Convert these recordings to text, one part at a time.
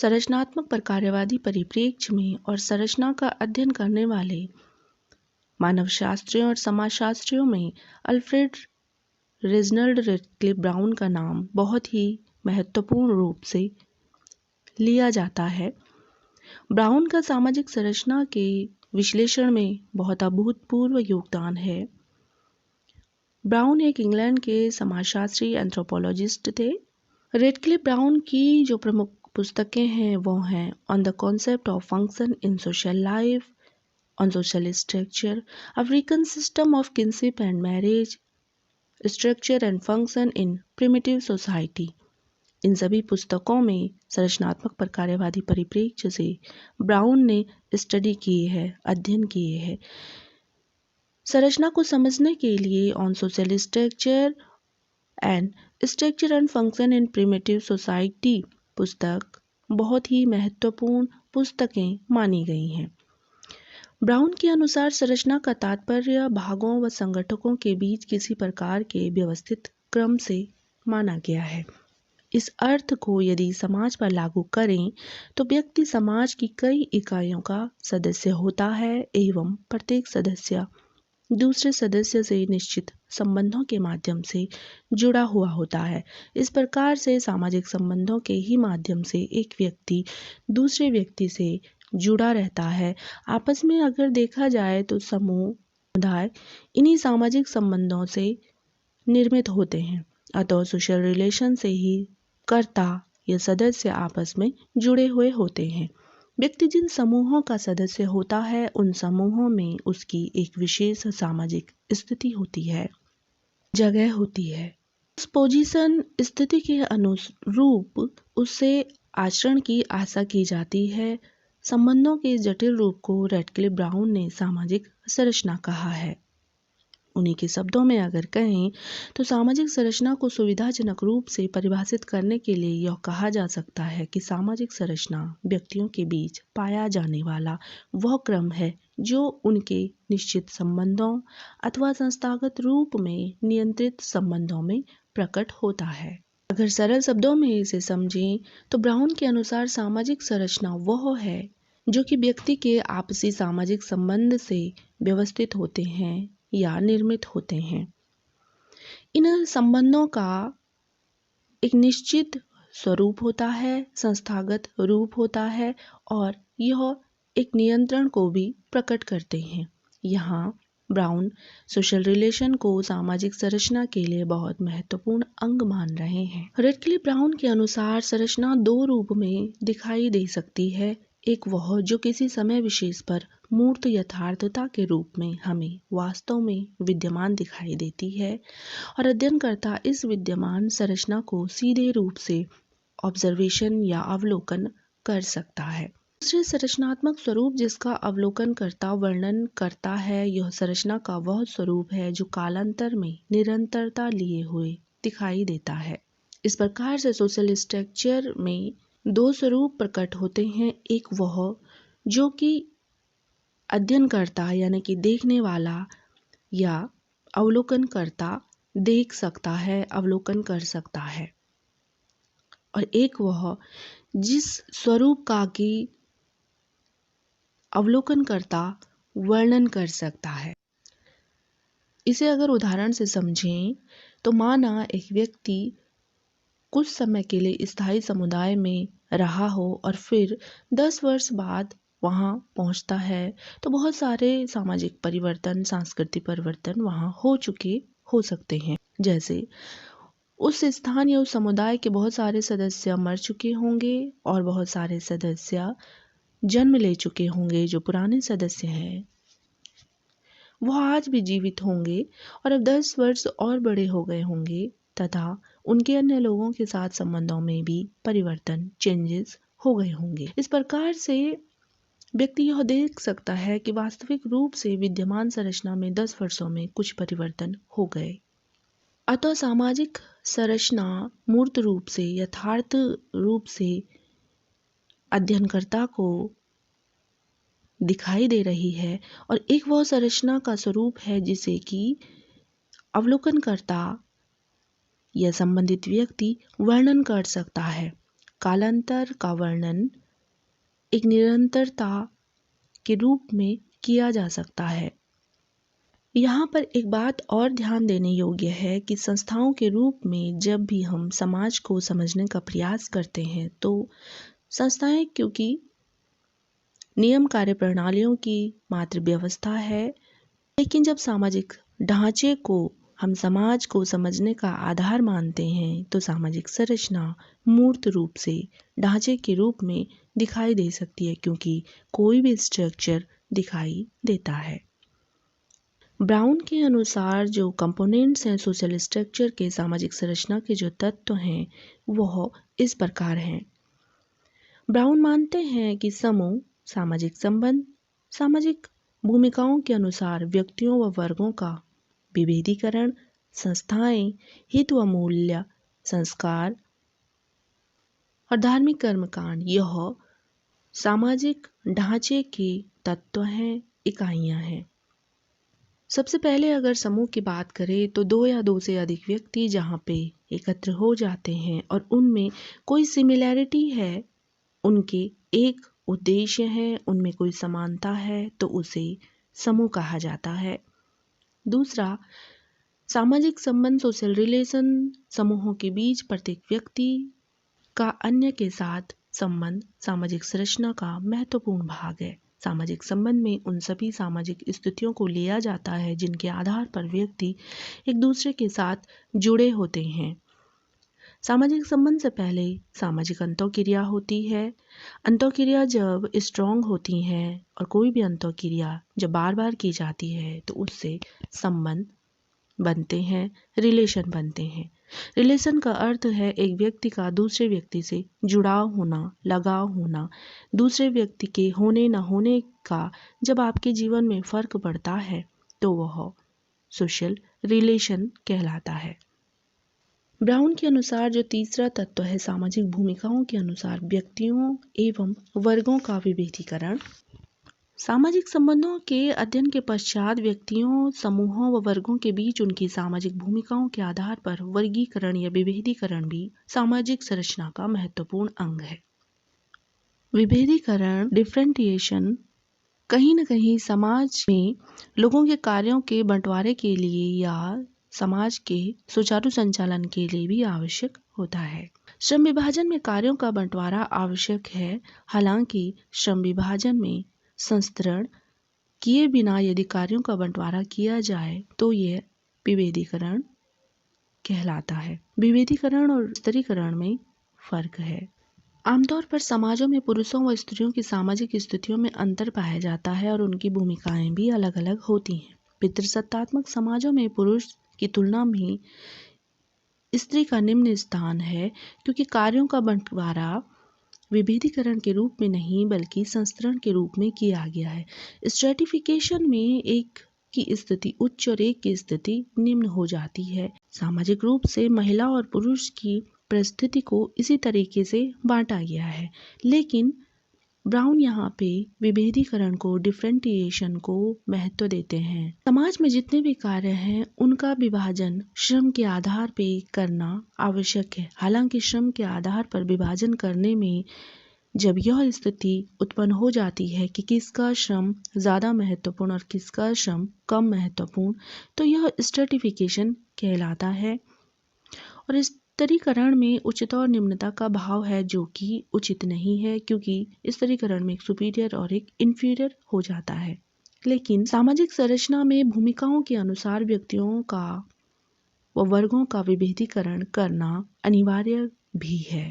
संरचनात्मक प्रकारवादी परिप्रेक्ष्य में और संरचना का अध्ययन करने वाले मानवशास्त्रियों और समाजशास्त्रियों में अल्फ्रेड रेजिनाल्ड रेडक्लिफ ब्राउन का नाम बहुत ही महत्वपूर्ण रूप से लिया जाता है। ब्राउन का सामाजिक संरचना के विश्लेषण में बहुत अभूतपूर्व योगदान है। ब्राउन एक इंग्लैंड के समाजशास्त्री एंथ्रोपोलॉजिस्ट थे। रेडक्लिफ ब्राउन की जो प्रमुख पुस्तकें हैं वो हैं on the concept of function in social life, on social structure, African system of kinship and marriage, structure and function in primitive society. इन सभी पुस्तकों में संरचनात्मक प्रकारवादी परिप्रेक्ष्य से ब्राउन ने स्टडी किए है, अध्ययन किए हैं। संरचना को समझने के लिए on social structure and function in primitive society पुस्तक बहुत ही महत्वपूर्ण पुस्तकें मानी गई हैं। ब्राउन के अनुसार संरचना का तात्पर्य भागों व संगठकों के बीच किसी प्रकार के व्यवस्थित क्रम से माना गया है। इस अर्थ को यदि समाज पर लागू करें तो व्यक्ति समाज की कई इकाइयों का सदस्य होता है एवं प्रत्येक सदस्य दूसरे सदस्य से निश्चित संबंधों के माध्यम से जुड़ा हुआ होता है। इस प्रकार से सामाजिक संबंधों के ही माध्यम से एक व्यक्ति दूसरे व्यक्ति से जुड़ा रहता है। आपस में अगर देखा जाए तो समूह, समुदाय इन्हीं सामाजिक संबंधों से निर्मित होते हैं। अतः सोशल रिलेशन से ही कर्ता या सदस्य आपस में जुड़े हुए होते हैं। व्यक्ति जिन समूहों का सदस्य होता है उन समूहों में उसकी एक विशेष सामाजिक स्थिति होती है, जगह होती है। उस पोजीशन स्थिति के अनुरूप उससे आचरण की आशा की जाती है। संबंधों के जटिल रूप को रेडक्लिफ ब्राउन ने सामाजिक संरचना कहा है। उन्हीं के शब्दों में अगर कहें तो सामाजिक संरचना को सुविधाजनक रूप से परिभाषित करने के लिए यह कहा जा सकता है कि सामाजिक संरचना व्यक्तियों के बीच पाया जाने वाला वह क्रम है जो उनके निश्चित संबंधों अथवा संस्थागत रूप में नियंत्रित संबंधों में प्रकट होता है। अगर सरल शब्दों में इसे समझें तो ब्राउन के अनुसार सामाजिक संरचना वह है जो कि व्यक्ति के आपसी सामाजिक संबंध से व्यवस्थित होते हैं या निर्मित होते हैं। इन संबंधों का एक निश्चित स्वरूप होता है, संस्थागत रूप होता है और यह एक नियंत्रण को भी प्रकट करते हैं। यहाँ ब्राउन सोशल रिलेशन को सामाजिक संरचना के लिए बहुत महत्वपूर्ण अंग मान रहे हैं। रेडक्लिफ ब्राउन के अनुसार संरचना दो रूप में दिखाई दे सकती है। एक वह जो किसी समय विशेष पर मूर्त यथार्थता के रूप में हमें वास्तव में विद्यमान दिखाई देती है और अध्ययनकर्ता इस विद्यमान संरचना को सीधे रूप से ऑब्जर्वेशन या अवलोकन कर सकता है। दूसरे संरचनात्मक स्वरूप जिसका अवलोकन करता वर्णन करता है, यह संरचना का वह स्वरूप है जो कालांतर में निरंतरता लिए हुए दिखाई देता है। इस प्रकार से सोशल स्ट्रक्चर में दो स्वरूप प्रकट होते हैं। एक वह जो कि अध्ययनकर्ता यानी कि देखने वाला या अवलोकन करता देख सकता है, अवलोकन कर सकता है, और एक वह जिस स्वरूप का कि अवलोकन करता वर्णन कर सकता है। इसे अगर उदाहरण से समझें तो माना एक व्यक्ति कुछ समय के लिए स्थायी समुदाय में रहा हो और फिर 10 वर्ष बाद वहाँ पहुँचता है तो बहुत सारे सामाजिक परिवर्तन, सांस्कृतिक परिवर्तन वहाँ हो चुके हो सकते हैं। जैसे उस स्थान या उस समुदाय के बहुत सारे सदस्य मर चुके होंगे और बहुत सारे सदस्य जन्म ले चुके होंगे। जो पुराने सदस्य हैं वह आज भी जीवित होंगे और अब 10 वर्ष और बड़े हो गए होंगे तथा उनके अन्य लोगों के साथ संबंधों में भी परिवर्तन, चेंजेस हो गए होंगे। इस प्रकार से व्यक्ति यह देख सकता है कि वास्तविक रूप से विद्यमान संरचना में 10 वर्षों में कुछ परिवर्तन हो गए। अतः सामाजिक संरचना मूर्त रूप से, यथार्थ रूप से अध्ययनकर्ता को दिखाई दे रही है और एक वह संरचना का स्वरूप है जिसे कि अवलोकनकर्ता या संबंधित व्यक्ति वर्णन कर सकता है। कालांतर का वर्णन एक निरंतरता के रूप में किया जा सकता है। यहाँ पर एक बात और ध्यान देने योग्य है कि संस्थाओं के रूप में जब भी हम समाज को समझने का प्रयास करते हैं तो संस्थाएं क्योंकि नियम कार्य प्रणालियों की मात्र व्यवस्था है, लेकिन जब सामाजिक ढांचे को हम समाज को समझने का आधार मानते हैं तो सामाजिक संरचना मूर्त रूप से ढांचे के रूप में दिखाई दे सकती है, क्योंकि कोई भी स्ट्रक्चर दिखाई देता है। ब्राउन के अनुसार जो कंपोनेंट्स हैं सोशल स्ट्रक्चर के, सामाजिक संरचना के जो तत्व हैं वह इस प्रकार हैं। ब्राउन मानते हैं कि समूह, सामाजिक संबंध, सामाजिक भूमिकाओं के अनुसार व्यक्तियों व वर्गों का विभेदीकरण, संस्थाएं, हित व मूल्य, संस्कार और धार्मिक कर्मकांड यह सामाजिक ढांचे के तत्व हैं, इकाइयां हैं। सबसे पहले अगर समूह की बात करें तो दो या दो से अधिक व्यक्ति जहाँ पे एकत्र हो जाते हैं और उनमें कोई सिमिलैरिटी है, उनके एक उद्देश्य है, उनमें कोई समानता है, तो उसे समूह कहा जाता है। दूसरा, सामाजिक संबंध, सोशल रिलेशन, समूहों के बीच प्रत्येक व्यक्ति का अन्य के साथ संबंध सामाजिक संरचना का महत्वपूर्ण भाग है। सामाजिक संबंध में उन सभी सामाजिक स्थितियों को लिया जाता है जिनके आधार पर व्यक्ति एक दूसरे के साथ जुड़े होते हैं। सामाजिक संबंध से पहले सामाजिक अंतःक्रिया होती है। अंतःक्रिया जब स्ट्रॉन्ग होती हैं और कोई भी अंतःक्रिया जब बार बार की जाती है तो उससे संबंध बनते हैं, रिलेशन बनते हैं। रिलेशन का अर्थ है एक व्यक्ति का दूसरे व्यक्ति से जुड़ाव होना, लगाव होना। दूसरे व्यक्ति के होने न होने का जब आपके जीवन में फर्क पड़ता है तो वह सोशल रिलेशन कहलाता है। ब्राउन के अनुसार जो तीसरा तत्व है सामाजिक भूमिकाओं के अनुसार व्यक्तियों एवं वर्गों का विभेदीकरण। सामाजिक संबंधों के अध्ययन के पश्चात व्यक्तियों, समूहों व वर्गों के बीच उनकी सामाजिक भूमिकाओं के आधार पर वर्गीकरण या विभेदीकरण भी सामाजिक संरचना का महत्वपूर्ण अंग है। विभेदीकरण, डिफरेंटिएशन कहीं न कहीं समाज में लोगों के कार्यों के बंटवारे के लिए या समाज के सुचारू संचालन के लिए भी आवश्यक होता है। श्रम विभाजन में कार्यों का बंटवारा आवश्यक है, हालांकि श्रम विभाजन में संस्तरण किए बिना यदि कार्यों का बंटवारा किया जाए तो यह विभेदीकरण कहलाता है। विभेदीकरण और स्तरीकरण में फर्क है। आमतौर पर समाजों में पुरुषों व स्त्रियों की सामाजिक स्थितियों में अंतर पाया जाता है और उनकी भूमिकाएं भी अलग अलग होती हैं। पितृसत्तात्मक समाजों में पुरुष की तुलना में स्त्री का निम्न स्थान है, क्योंकि कार्यों का बंटवारा विभेदीकरण के रूप में नहीं बल्कि संस्तरण के रूप में किया गया है। स्ट्रेटिफिकेशन में एक की स्थिति उच्च और एक की स्थिति निम्न हो जाती है। सामाजिक रूप से महिला और पुरुष की परिस्थिति को इसी तरीके से बांटा गया है, लेकिन ब्राउन यहाँ पे विभेदीकरण को, डिफरेंटिएशन को महत्व देते हैं। समाज में जितने भी कार्य हैं उनका विभाजन श्रम के आधार पे करना आवश्यक है। हालांकि श्रम के आधार पर विभाजन करने में जब यह स्थिति उत्पन्न हो जाती है कि किसका श्रम ज़्यादा महत्वपूर्ण और किसका श्रम कम महत्वपूर्ण, तो यह स्ट्रेटिफिकेशन कहलाता है। और इस स्तरीकरण में उच्चता और निम्नता का भाव है जो कि उचित नहीं है, क्योंकि इस स्तरीकरण में एक सुपीरियर और एक इन्फीरियर हो जाता है। लेकिन सामाजिक संरचना में भूमिकाओं के अनुसार व्यक्तियों का व वर्गों का विभेदीकरण करना अनिवार्य भी है।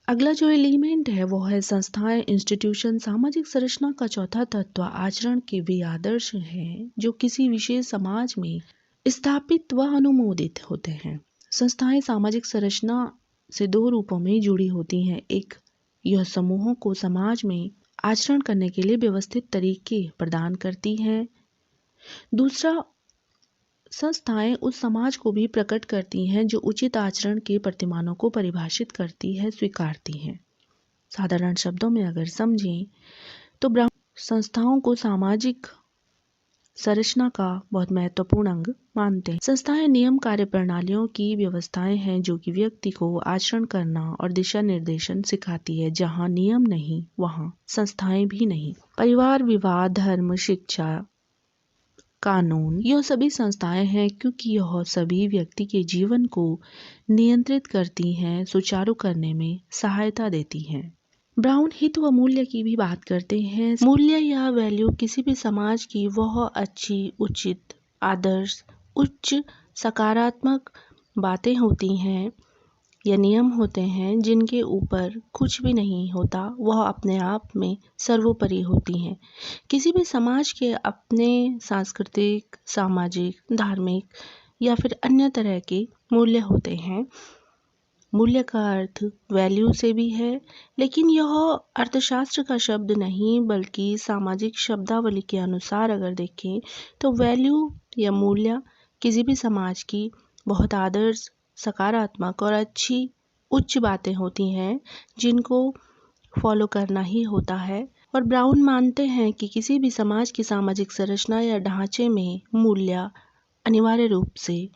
अगला जो एलिमेंट है वो है संस्थाएं, इंस्टीट्यूशन। सामाजिक संरचना का चौथा तत्व आचरण के वे आदर्श हैं जो किसी विशेष समाज में स्थापित व अनुमोदित होते हैं। संस्थाएं सामाजिक संरचना से दो रूपों में जुड़ी होती हैं। एक, यह समूहों को समाज में आचरण करने के लिए व्यवस्थित तरीके प्रदान करती हैं। दूसरा, संस्थाएं उस समाज को भी प्रकट करती हैं जो उचित आचरण के प्रतिमानों को परिभाषित करती है, स्वीकारती हैं। साधारण शब्दों में अगर समझें तो संस्थाओं को सामाजिक संरचना का बहुत महत्वपूर्ण अंग मानते हैं। संस्थाएं नियम कार्य प्रणालियों की व्यवस्थाएं हैं जो कि व्यक्ति को आचरण करना और दिशा निर्देशन सिखाती है। जहाँ नियम नहीं वहाँ संस्थाएं भी नहीं। परिवार, विवाह, धर्म, शिक्षा, कानून, यह सभी संस्थाएं हैं क्योंकि यह सभी व्यक्ति के जीवन को नियंत्रित करती हैं, सुचारू करने में सहायता देती हैं। ब्राउन हित व मूल्य की भी बात करते हैं। मूल्य या वैल्यू किसी भी समाज की वह अच्छी, उचित, आदर्श, उच्च, सकारात्मक बातें होती हैं या नियम होते हैं जिनके ऊपर कुछ भी नहीं होता, वह अपने आप में सर्वोपरि होती हैं। किसी भी समाज के अपने सांस्कृतिक, सामाजिक, धार्मिक या फिर अन्य तरह के मूल्य होते हैं। मूल्य का अर्थ वैल्यू से भी है, लेकिन यह अर्थशास्त्र का शब्द नहीं बल्कि सामाजिक शब्दावली के अनुसार अगर देखें तो वैल्यू या मूल्य किसी भी समाज की बहुत आदर्श, सकारात्मक और अच्छी, उच्च बातें होती हैं जिनको फॉलो करना ही होता है। और ब्राउन मानते हैं कि किसी भी समाज की सामाजिक संरचना या ढांचे में मूल्य अनिवार्य रूप से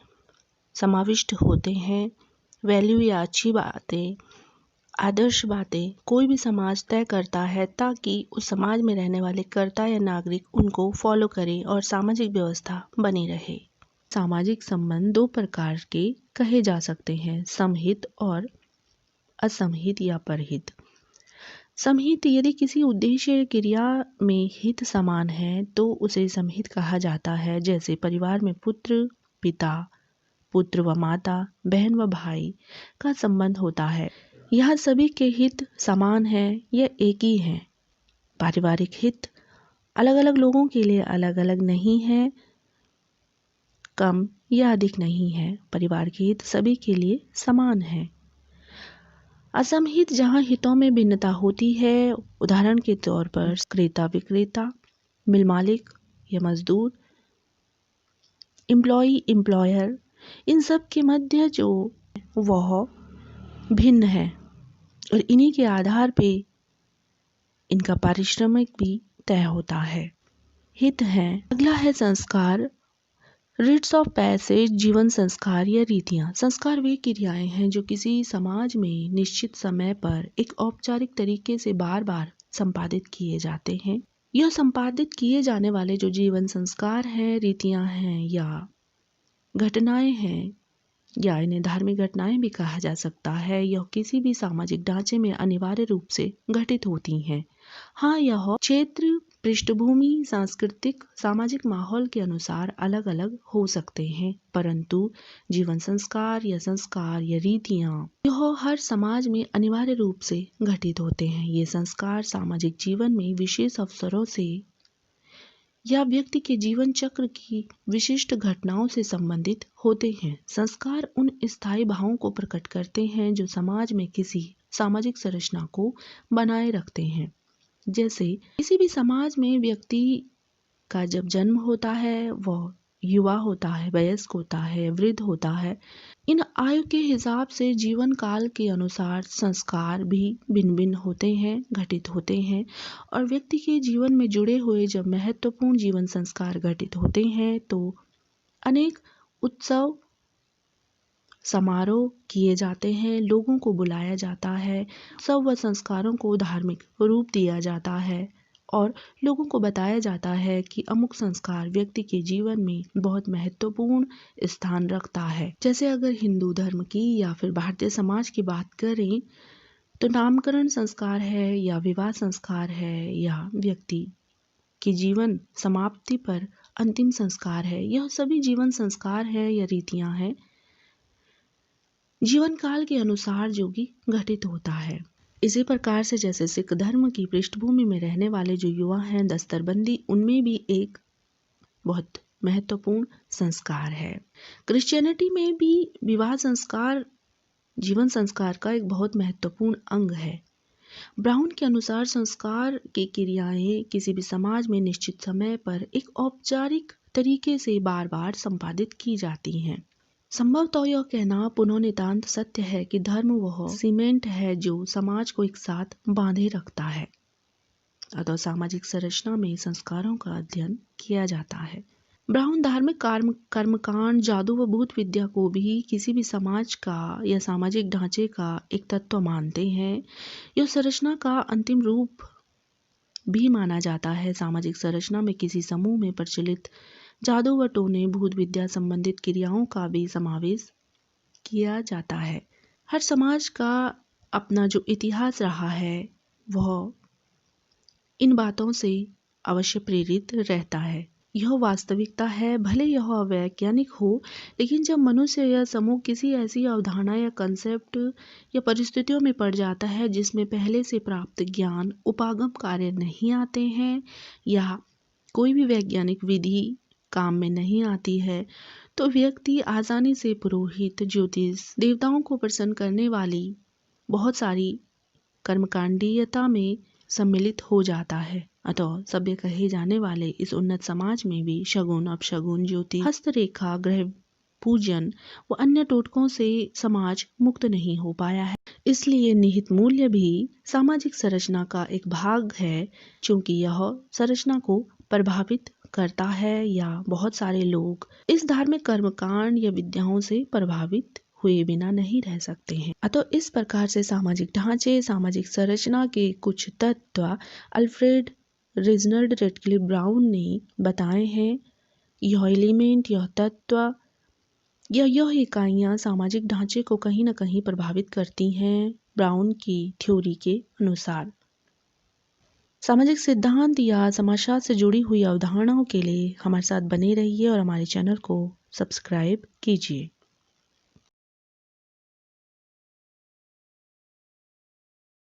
समाविष्ट होते हैं। वैल्यू या अच्छी बातें, आदर्श बातें कोई भी समाज तय करता है ताकि उस समाज में रहने वाले कर्ता या नागरिक उनको फॉलो करें और सामाजिक व्यवस्था बनी रहे। सामाजिक संबंध दो प्रकार के कहे जा सकते हैं, समहित और असमहित या परहित। समहित, यदि किसी उद्देश्य क्रिया में हित समान है तो उसे समहित कहा जाता है। जैसे परिवार में पुत्र, पिता, पुत्र व माता, बहन व भाई का संबंध होता है। यह सभी के हित समान है या एक ही है। पारिवारिक हित अलग अलग लोगों के लिए अलग अलग नहीं है, कम या अधिक नहीं है। परिवार के हित सभी के लिए समान है। असमहित, जहाँ हितों में भिन्नता होती है, उदाहरण के तौर पर क्रेता विक्रेता, मिल मालिक या मजदूर, एम्प्लॉई एम्प्लॉयर, इन सब के मध्य जो वह भिन्न है और इन्हीं के आधार पे इनका पारिश्रमिक भी तय होता है। हित है। अगला है संस्कार, रिट्स ऑफ पैसेज, जीवन संस्कार या रीतियाँ। संस्कार वे क्रियाएं हैं जो किसी समाज में निश्चित समय पर एक औपचारिक तरीके से बार बार संपादित किए जाते हैं। यह संपादित किए जाने वाले जो जीवन संस्कार हैं, रीतियाँ हैं या घटनाएं हैं, या इन्हें धार्मिक घटनाएं भी कहा जा सकता है, यह किसी भी सामाजिक ढांचे में अनिवार्य रूप से घटित होती हैं। हाँ, यह क्षेत्र, पृष्ठभूमि, सांस्कृतिक, सामाजिक माहौल के अनुसार अलग अलग हो सकते हैं, परंतु जीवन संस्कार या रीतियाँ यह हर समाज में अनिवार्य रूप से घटित होते हैं। ये संस्कार सामाजिक जीवन में विशेष अवसरों से या व्यक्ति के जीवन चक्र की विशिष्ट घटनाओं से संबंधित होते हैं। संस्कार उन स्थायी भावों को प्रकट करते हैं जो समाज में किसी सामाजिक संरचना को बनाए रखते हैं। जैसे किसी भी समाज में व्यक्ति का जब जन्म होता है, वह युवा होता है, वयस्क होता है, वृद्ध होता है। इन आयु के हिसाब से जीवन काल के अनुसार संस्कार भी भिन्न भिन्न होते हैं, घटित होते हैं। और व्यक्ति के जीवन में जुड़े हुए जब महत्वपूर्ण जीवन संस्कार घटित होते हैं तो अनेक उत्सव, समारोह किए जाते हैं, लोगों को बुलाया जाता है, उत्सव व संस्कारों को धार्मिक रूप दिया जाता है और लोगों को बताया जाता है कि अमुक संस्कार व्यक्ति के जीवन में बहुत महत्वपूर्ण स्थान रखता है। जैसे अगर हिंदू धर्म की या फिर भारतीय समाज की बात करें तो नामकरण संस्कार है या विवाह संस्कार है या व्यक्ति की जीवन समाप्ति पर अंतिम संस्कार है, यह सभी जीवन संस्कार है या रीतियां हैं, जीवन काल के अनुसार जो कि घटित होता है। इसी प्रकार से जैसे सिख धर्म की पृष्ठभूमि में रहने वाले जो युवा हैं, दस्तरबंदी उनमें भी एक बहुत महत्वपूर्ण संस्कार है। क्रिश्चियनिटी में भी विवाह संस्कार जीवन संस्कार का एक बहुत महत्वपूर्ण अंग है। ब्राउन के अनुसार संस्कार की क्रियाएं किसी भी समाज में निश्चित समय पर एक औपचारिक तरीके से बार बार संपादित की जाती हैं। संभवतः यह कहना पुनः नितांत सत्य है कि धर्म वह सीमेंट है जो समाज को एक साथ बांधे रखता है। अतः सामाजिक संरचना में संस्कारों का अध्ययन किया जाता है। ब्राउन धार्मिक कर्मकांड, जादू व भूत विद्या को भी किसी भी समाज का या सामाजिक ढांचे का एक तत्व मानते हैं। यह संरचना का अंतिम रूप भी माना जाता है। सामाजिक संरचना में किसी समूह में प्रचलित जादू व टोने, भूत विद्या संबंधित क्रियाओं का भी समावेश किया जाता है। हर समाज का अपना जो इतिहास रहा है वह इन बातों से अवश्य प्रेरित रहता है। यह वास्तविकता है, भले यह अवैज्ञानिक हो, लेकिन जब मनुष्य या समूह किसी ऐसी अवधारणा या कंसेप्ट या परिस्थितियों में पड़ जाता है जिसमें पहले से प्राप्त ज्ञान उपागम कार्य नहीं आते हैं या कोई भी वैज्ञानिक विधि काम में नहीं आती है, तो व्यक्ति आसानी से पुरोहित, ज्योतिष, देवताओं को प्रसन्न करने वाली बहुत सारी कर्मकांडीयता में सम्मिलित हो जाता है। अतः सभ्य कहे जाने वाले इस उन्नत समाज में भी शगुन, अपशगुन, ज्योतिष, हस्तरेखा, ग्रह पूजन व अन्य टोटकों से समाज मुक्त नहीं हो पाया है। इसलिए निहित मूल्य भी सामाजिक संरचना का एक भाग है, क्योंकि यह संरचना को प्रभावित करता है या बहुत सारे लोग इस धार्मिक कर्मकांड या विद्याओं से प्रभावित हुए बिना नहीं रह सकते हैं। अतः इस प्रकार से सामाजिक ढांचे, सामाजिक संरचना के कुछ तत्व अल्फ्रेड रेजिनाल्ड रेडक्लिफ ब्राउन ने बताए हैं। यह एलिमेंट, यह तत्व या यह इकाइयां सामाजिक ढांचे को कहीं न कहीं प्रभावित करती हैं। ब्राउन की थ्योरी के अनुसार सामाजिक सिद्धांत या समाजशास्त्र से जुड़ी हुई अवधारणाओं के लिए हमारे साथ बने रहिए और हमारे चैनल को सब्सक्राइब कीजिए।